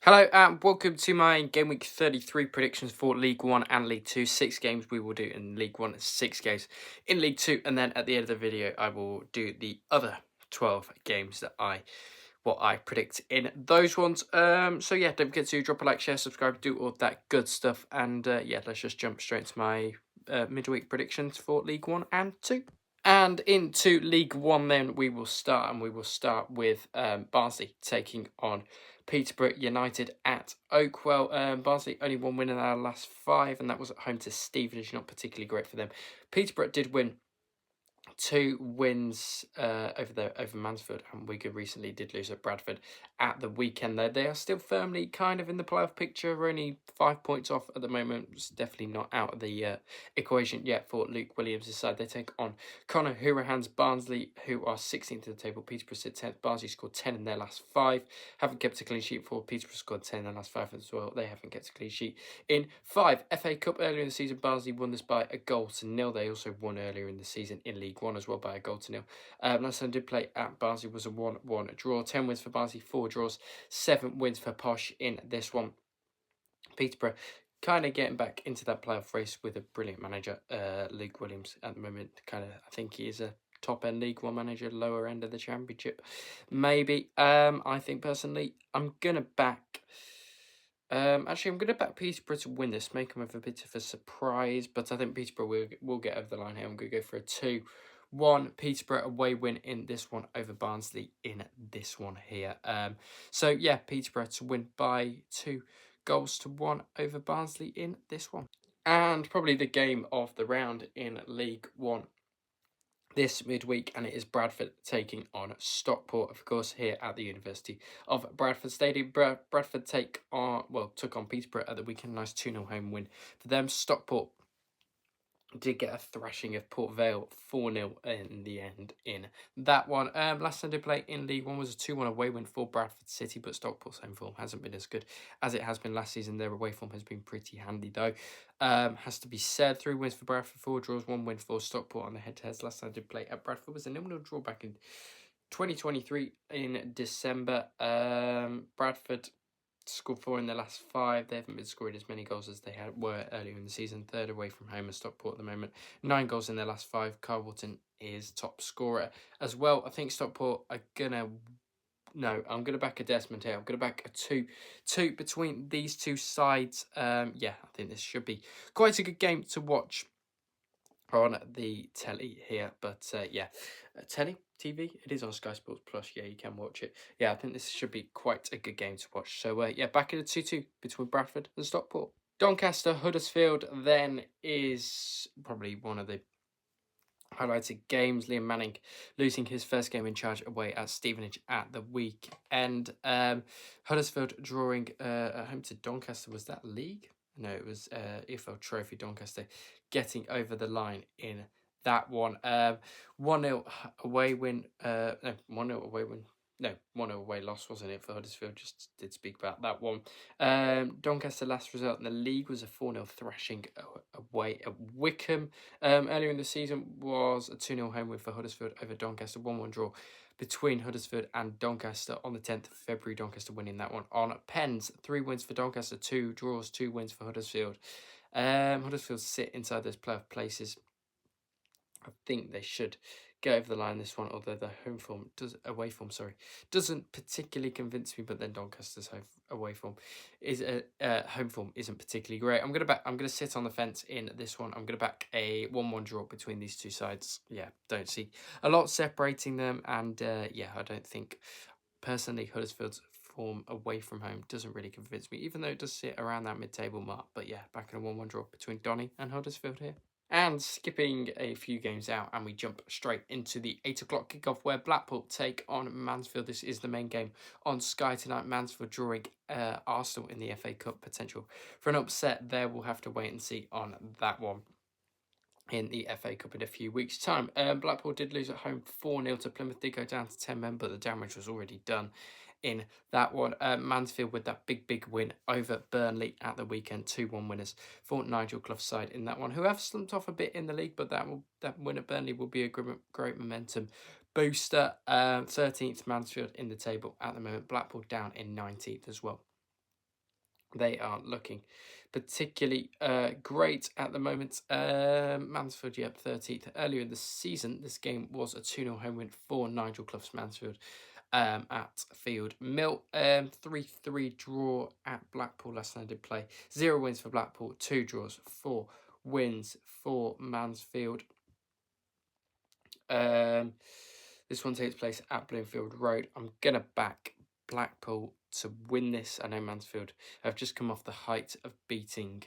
Hello and welcome to my Game Week 33 predictions for League 1 and League 2. 6 games we will do in League 1, 6 games in League 2, and then at the end of the video I will do the other 12 games that I predict in those ones. So yeah, don't forget to drop a like, share, subscribe, do all that good stuff, and yeah, let's just jump straight into my midweek predictions for League 1 and 2. And into League 1 then we will start, and we will start with Barnsley taking on Peterborough United at Oakwell. Barnsley only one win in their last 5, and that was at home to Stevenage. Not particularly great for them. Peterborough did win 2 wins over Mansfield, and Wigan recently did lose at Bradford at the weekend. Though they are still firmly kind of in the playoff picture. We're only 5 points off at the moment. It's definitely not out of the equation yet for Luke Williams' side. They take on Conor Hourihan's Barnsley, who are 16th to the table. Peterborough sit 10th. Barnsley scored 10 in their last 5. Haven't kept a clean sheet for Peterborough, scored 10 in their last 5 as well. They haven't kept a clean sheet in 5. FA Cup earlier in the season, Barnsley won this by a goal to nil. They also won earlier in the season in League 1 as well by a goal to nil. Last time did play at Barnsley was a 1-1 draw. 10 wins for Barnsley, 4 draws, 7 wins for Posh in this one. Peterborough kind of getting back into that playoff race with a brilliant manager, Luke Williams, at the moment. I think he is a top end League 1 manager, lower end of the Championship, maybe. I think personally, I'm gonna back. Actually, I'm going to back Peterborough to win this, make them with a bit of a surprise, but I think Peterborough will get over the line here. I'm going to go for a 2-1 Peterborough away win in this one over Barnsley in this one here. So yeah, Peterborough to win by 2-1 over Barnsley in this one. And probably the game of the round in League 1 this midweek, and it is Bradford taking on Stockport, of course, here at the University of Bradford Stadium. Bradford took on Peterborough at the weekend. Nice 2-0 home win for them. Stockport did get a thrashing of Port Vale, 4-0 in the end in that one. Last time they played in League 1 was a 2-1 away win for Bradford City, but Stockport's home form hasn't been as good as it has been last season. Their away form has been pretty handy though. Has to be said, 3 wins for Bradford, 4 draws, 1 win for Stockport on the head-to-heads. Last time they played at Bradford was a 0-0 draw back in 2023 in December. Bradford scored 4 in their last 5. They haven't been scoring as many goals as they were earlier in the season. 3rd away from home at Stockport at the moment. 9 goals in their last 5. Carl Walton is top scorer as well. I think Stockport are gonna. No, I'm gonna back a Desmond here. I'm gonna back a 2 between these two sides. Yeah, I think this should be quite a good game to watch on the telly here, but yeah, TV, it is on Sky Sports Plus. Yeah, you can watch it. Yeah, I think this should be quite a good game to watch. So yeah, back in a 2-2 between Bradford and Stockport. Doncaster Huddersfield then is probably one of the highlighted games. Liam Manning losing his first game in charge away at Stevenage at the weekend. Huddersfield drawing at home to Doncaster. Was that league? No, it was EFL Trophy. Doncaster getting over the line in that one. 1-0 away win. No, 1-0 away win. No, 1-0 away loss, wasn't it, for Huddersfield? Just did speak about that one. Doncaster last result in the league was a 4-0 thrashing away at Wickham. Earlier in the season was a 2-0 home win for Huddersfield over Doncaster. 1-1 draw between Huddersfield and Doncaster on the 10th of February. Doncaster winning that one on pens. 3 wins for Doncaster, 2 draws, 2 wins for Huddersfield. Huddersfield sit inside those playoff places. I think they should get over the line this one, although the away form doesn't particularly convince me. But then Doncaster's away form is home form isn't particularly great. I'm gonna sit on the fence in this one. I'm gonna back a 1-1 draw between these two sides. Yeah, don't see a lot separating them, and yeah, I don't think personally Huddersfield's form away from home doesn't really convince me, even though it does sit around that mid-table mark. But yeah, back in a 1-1 draw between Donny and Huddersfield here. And skipping a few games out, and we jump straight into the 8 o'clock kickoff where Blackpool take on Mansfield. This is the main game on Sky tonight. Mansfield drawing Arsenal in the FA Cup. Potential for an upset there. We'll have to wait and see on that one in the FA Cup in a few weeks' time. Blackpool did lose at home 4-0 to Plymouth. Did go down to 10 men, but the damage was already done in that one. Mansfield with that big win over Burnley at the weekend. 2-1 winners for Nigel Clough's side in that one, who have slumped off a bit in the league, but that win at Burnley will be a great momentum booster. 13th Mansfield in the table at the moment. Blackpool down in 19th as well. they aren't looking particularly great at the moment. Mansfield, yep, 13th. Earlier in the season, this game was a 2-0 home win for Nigel Clough's Mansfield at Field Mill. 3-3 draw at Blackpool last night. Did play 0 wins for Blackpool, 2 draws, 4 wins for Mansfield. This one takes place at Bloomfield Road. I'm going to back Blackpool to win this. I know Mansfield have just come off the height of beating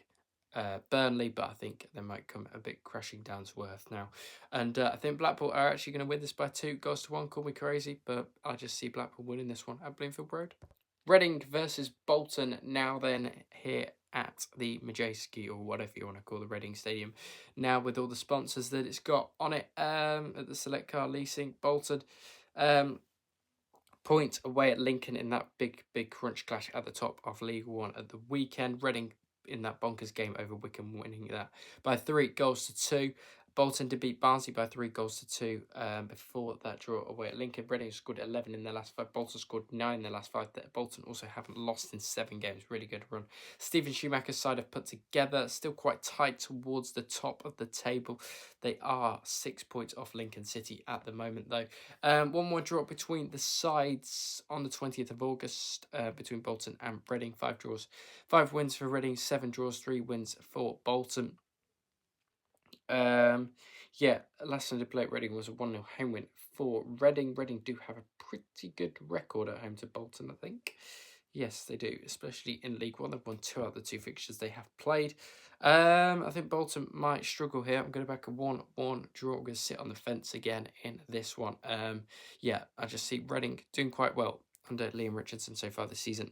Burnley, but I think they might come a bit crashing down to earth now. And I think Blackpool are actually going to win this by 2-1. Call me crazy, but I just see Blackpool winning this one at Bloomfield Road. Reading versus Bolton now then here at the Majeski, or whatever you want to call the Reading Stadium. Now with all the sponsors that it's got on it at the Select Car Leasing, Bolton point away at Lincoln in that big crunch clash at the top of League One at the weekend. Reading in that bonkers game over Wycombe, winning that by 3-2. Bolton did beat Barnsley by 3-2 before that draw away at Lincoln. Reading scored 11 in their last 5. Bolton scored 9 in their last 5. Bolton also haven't lost in 7 games. Really good run. Stephen Schumacher's side have put together. Still quite tight towards the top of the table. They are 6 points off Lincoln City at the moment, though. One more draw between the sides on the 20th of August between Bolton and Reading. 5 draws, 5 wins for Reading, 7 draws, 3 wins for Bolton. Last time they played Reading was a 1-0 home win for Reading. Reading do have a pretty good record at home to Bolton, I think. Yes, they do, especially in League One. They've won 2 out of the 2 fixtures they have played. I think Bolton might struggle here. I'm going to back a 1-1 draw. I'm going to sit on the fence again in this one. I just see Reading doing quite well under Liam Richardson so far this season,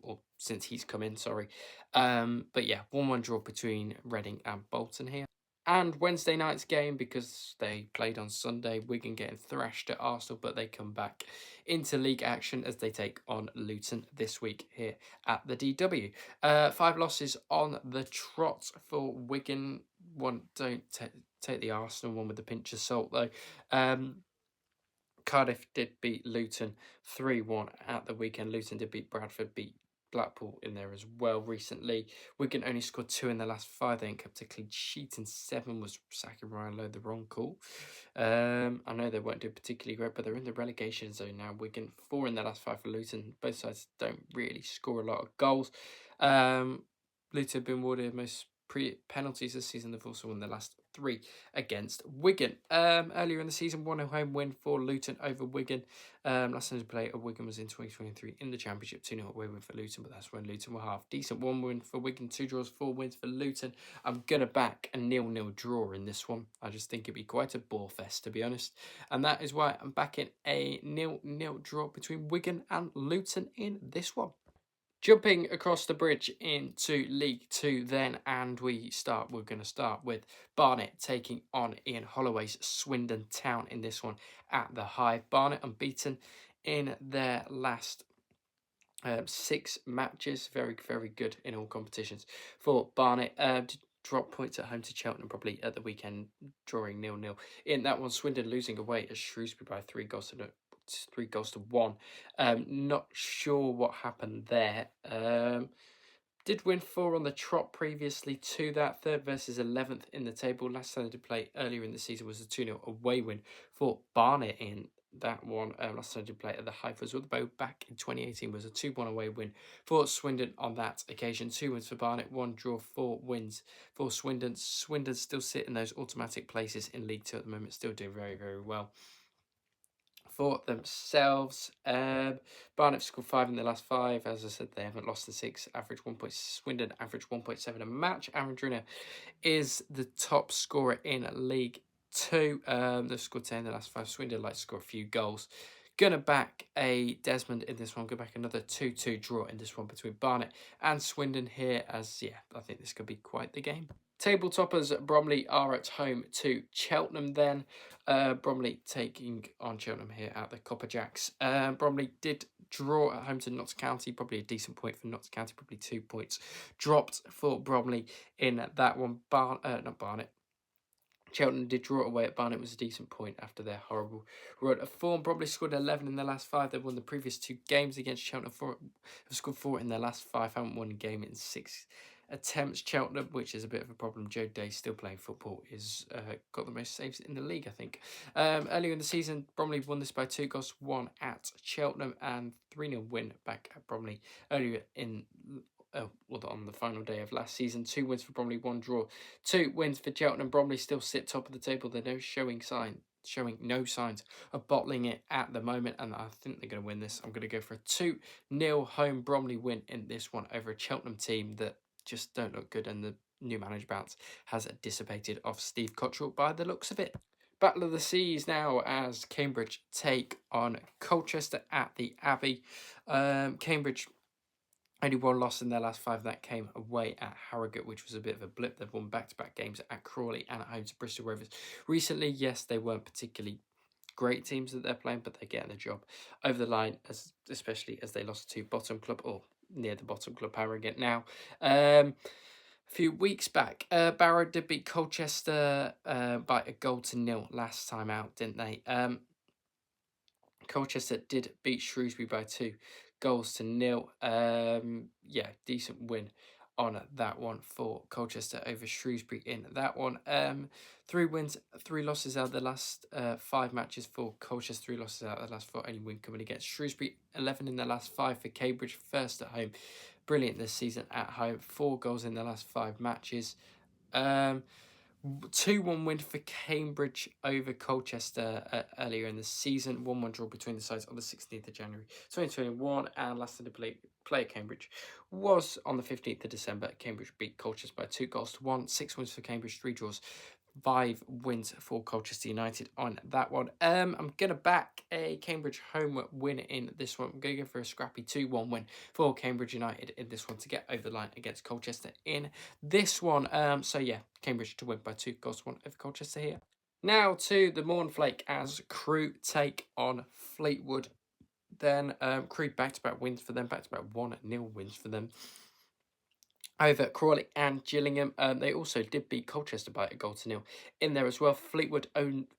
or since he's come in, sorry. 1-1 draw between Reading and Bolton here. And Wednesday night's game, because they played on Sunday, Wigan getting thrashed at Arsenal, but they come back into league action as they take on Luton this week here at the DW. 5 losses on the trot for Wigan. Don't take the Arsenal one with a pinch of salt, though. Cardiff did beat Luton 3-1 at the weekend. Luton did beat Bradford, beat Blackpool in there as well recently. Wigan only scored 2 in the last 5. They ain't kept a clean sheet, and 7 was sacking Ryan Lowe, the wrong call. I know they won't do particularly great, but they're in the relegation zone now. Wigan 4 in the last 5 for Luton. Both sides don't really score a lot of goals. Luton have been awarded most penalties this season. They've also won the last 3 against Wigan. Earlier in the season, 1-0 home win for Luton over Wigan. Last time they played Wigan was in 2023 in the Championship. 2-0 away win for Luton, but that's when Luton were half decent. 1 win for Wigan, 2 draws, 4 wins for Luton. I'm going to back a 0-0 draw in this one. I just think it'd be quite a bore fest, to be honest. And that is why I'm backing a 0-0 draw between Wigan and Luton in this one. Jumping across the bridge into League 2 then, and we're going to start with Barnet taking on Ian Holloway's Swindon Town in this one at the Hive. Barnet unbeaten in their last 6 matches. Very, very good in all competitions for Barnet. Drop points at home to Cheltenham probably at the weekend, drawing 0-0. In that one, Swindon losing away at Shrewsbury by 3-1. Not sure what happened there. Did win 4 on the trot previously to that. 3rd versus 11th in the table. Last time they did play earlier in the season was a 2-0 away win for Barnet in that one. Last time they did play at the Hive was with Bow back in 2018 was a 2-1 away win for Swindon on that occasion. 2 wins for Barnet, 1 draw, 4 wins for Swindon. Swindon still sit in those automatic places in League 2 at the moment, still doing very, very well for themselves. Barnet scored 5 in the last 5. As I said, they haven't lost in 6. Average 1 point. Swindon average 1.7 a match. Aaron Driner is the top scorer in League 2. They've scored 10 in the last 5. Swindon like to score a few goals. Gonna back a Desmond in this one. Go back another 2-2 draw in this one between Barnet and Swindon here, as I think this could be quite the game. Table toppers Bromley are at home to Cheltenham then. Bromley taking on Cheltenham here at the Copper Jacks. Bromley did draw at home to Notts County. Probably a decent point for Notts County. Probably 2 points dropped for Bromley in that one. Not Barnet. Cheltenham did draw it away at Barnet. Was a decent point after their horrible run of form. Probably scored 11 in their last 5. They've won the previous 2 games against Cheltenham. Have scored 4 in their last 5. Haven't won a game in 6 attempts. Cheltenham, which is a bit of a problem. Joe Day still playing football, is got the most saves in the league, I think. Earlier in the season, Bromley won this by 2 goals, 1 at Cheltenham, and 3-0 win back at Bromley earlier in. On the final day of last season. 2 wins for Bromley, 1 draw. 2 wins for Cheltenham. Bromley still sit top of the table. They're showing no signs of bottling it at the moment, and I think they're going to win this. I'm going to go for a 2-0 home Bromley win in this one over a Cheltenham team that just don't look good, and the new manager bounce has dissipated off Steve Cottrell by the looks of it. Battle of the Seas now as Cambridge take on Colchester at the Abbey. Cambridge only 1 loss in their last 5. That came away at Harrogate, which was a bit of a blip. They've won back-to-back games at Crawley and at home to Bristol Rovers. Recently, yes, they weren't particularly great teams that they're playing, but they're getting the job over the line, especially as they lost to bottom club, or near the bottom club, Harrogate now. A few weeks back, Barrow did beat Colchester by 1-0 last time out, didn't they? Colchester did beat Shrewsbury by 2-0. Decent win on that one for Colchester over Shrewsbury in that one. 3 wins, 3 losses out of the last 5 matches for Colchester. 3 losses out of the last 4. Only win coming against Shrewsbury. 11 in the last 5 for Cambridge. First at home. Brilliant this season at home. 4 goals in the last 5 matches. 2-1 win for Cambridge over Colchester earlier in the season. 1-1 draw between the sides on the 16th of January 2021, and last time to play at Cambridge was on the 15th of December. Cambridge beat Colchester by 2-1. 6 wins for Cambridge, 3 draws, 5 wins for Colchester United on that one. I'm going to back a Cambridge home win in this one. I'm going to go for a scrappy 2-1 win for Cambridge United in this one to get over the line against Colchester in this one. Cambridge to win by 2-1 over Colchester here. Now to the Mornflake as Crewe take on Fleetwood. Then Crewe back-to-back wins for them, back-to-back 1-0 wins for them over Crawley and Gillingham. They also did beat Colchester by 1-0 in there as well. Fleetwood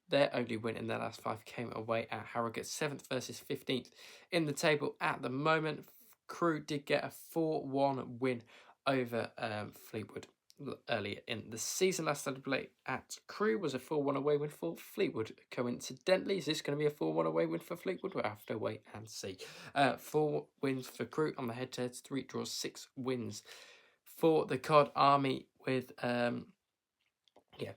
their only win in their last 5 came away at Harrogate, 7th versus 15th in the table at the moment. Crewe did get a 4-1 win over Fleetwood earlier in the season. Last time to play at Crewe was a 4-1 away win for Fleetwood. Coincidentally, is this going to be a 4-1 away win for Fleetwood? We'll have to wait and see. 4 wins for Crewe on the head-to-heads, 3 draws, 6 wins for the Cod Army with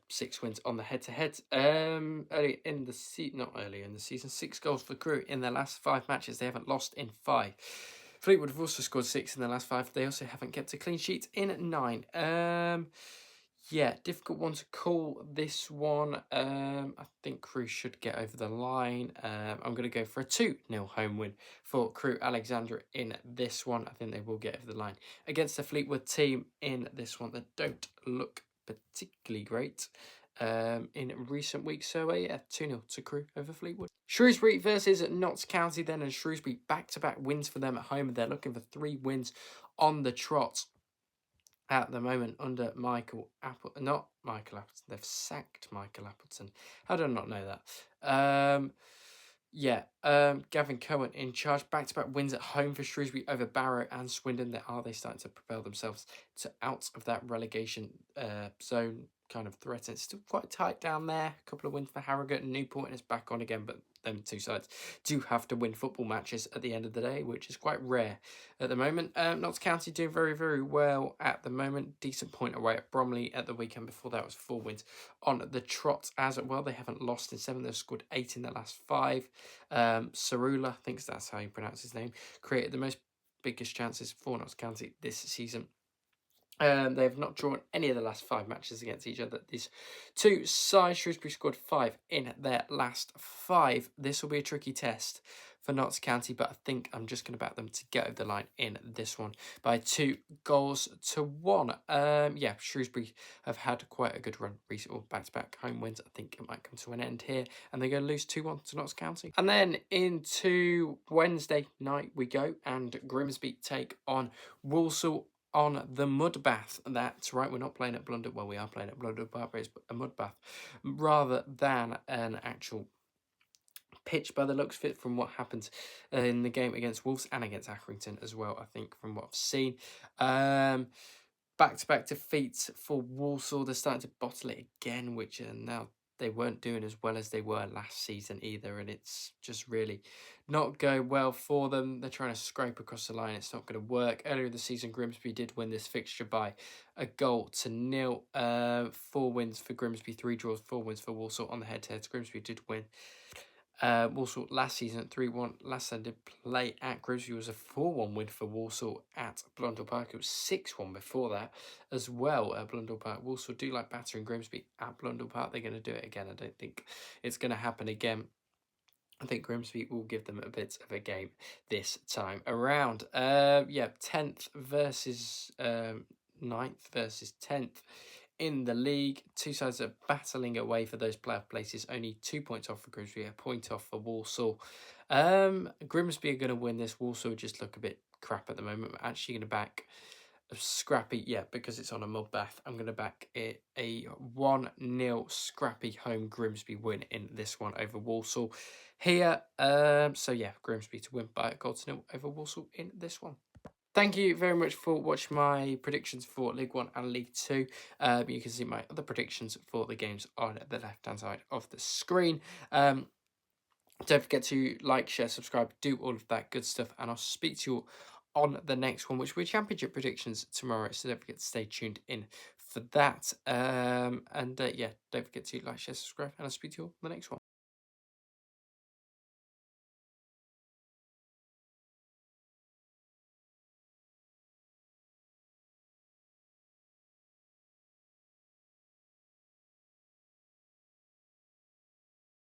6 wins on the head-to-heads. Early in the season, 6 goals for Crewe in their last 5 matches. They haven't lost in 5. Fleetwood have also scored 6 in their last 5. They also haven't kept a clean sheet in 9. Difficult one to call this one. I think Crewe should get over the line. I'm going to go for a 2-0 home win for Crewe Alexandra in this one. I think they will get over the line against the Fleetwood team in this one that don't look particularly great in recent weeks. So 2-0 to Crewe over Fleetwood. Shrewsbury versus Notts County then, and Shrewsbury back-to-back wins for them at home. They're looking for 3 wins on the trot at the moment under Michael Appleton. Not Michael Appleton. They've sacked Michael Appleton. How do I not know that? Gavin Cohen in charge. Back-to-back wins at home for Shrewsbury over Barrow and Swindon. Are they starting to propel themselves out of that relegation zone kind of threat? And it's still quite tight down there. A couple of wins for Harrogate and Newport, and it's back on again, but them 2 sides do have to win football matches at the end of the day, which is quite rare at the moment. Notts County doing very, very well at the moment. Decent point away at Bromley at the weekend. Before that was 4 wins on the trot as well. They haven't lost in 7. They've scored 8 in their last 5. Sarula, I think that's how you pronounce his name, created the biggest chances for Notts County this season. They have not drawn any of the last 5 matches against each other. These 2 sides, Shrewsbury scored 5 in their last 5. This will be a tricky test for Notts County, but I think I'm just going to back them to get over the line in this one by 2-1. Shrewsbury have had quite a good run recently, back-to-back home wins. I think it might come to an end here, and they're going to lose 2-1 to Notts County. And then into Wednesday night we go, and Grimsby take on Walsall. on the mud bath. That's right, we're not playing at Blunder. Well, we are playing at Blunder Park, but it's a mud bath rather than an actual pitch by the looks of it, from what happened in the game against Wolves and against Accrington as well, I think, from what I've seen. Back-to-back defeats for Walsall. They're starting to bottle it again, which now they weren't doing as well as they were last season either, and it's just really not going well for them. They're trying to scrape across the line. It's not going to work. Earlier in the season, Grimsby did win this fixture by 1-0. 4 wins for Grimsby, 3 draws, 4 wins for Walsall on the head-to-heads. Grimsby did win Walsall last season at 3-1. Last time did play at Grimsby was a 4-1 win for Walsall at Blundell Park. It was 6-1 before that as well at Blundell Park. Walsall do like battering Grimsby at Blundell Park. They're going to do it again. I don't think it's going to happen again. I think Grimsby will give them a bit of a game this time around. 10th versus 9th versus 10th in the league. Two sides are battling away for those playoff places. Only 2 points off for Grimsby, a point off for Walsall. Grimsby are going to win this. Walsall just look a bit crap at the moment. I'm actually going to back a scrappy, because it's on a mud bath. I'm going to back it a 1-0 scrappy home Grimsby win in this one over Walsall here. Grimsby to win by 1-0 over Walsall in this one. Thank you very much for watching my predictions for League 1 and League 2. You can see my other predictions for the games on the left-hand side of the screen. Don't forget to like, share, subscribe, do all of that good stuff, and I'll speak to you all on the next one, which will be Championship predictions tomorrow, so don't forget to stay tuned in for that. Don't forget to like, share, subscribe, and I'll speak to you all on the next one.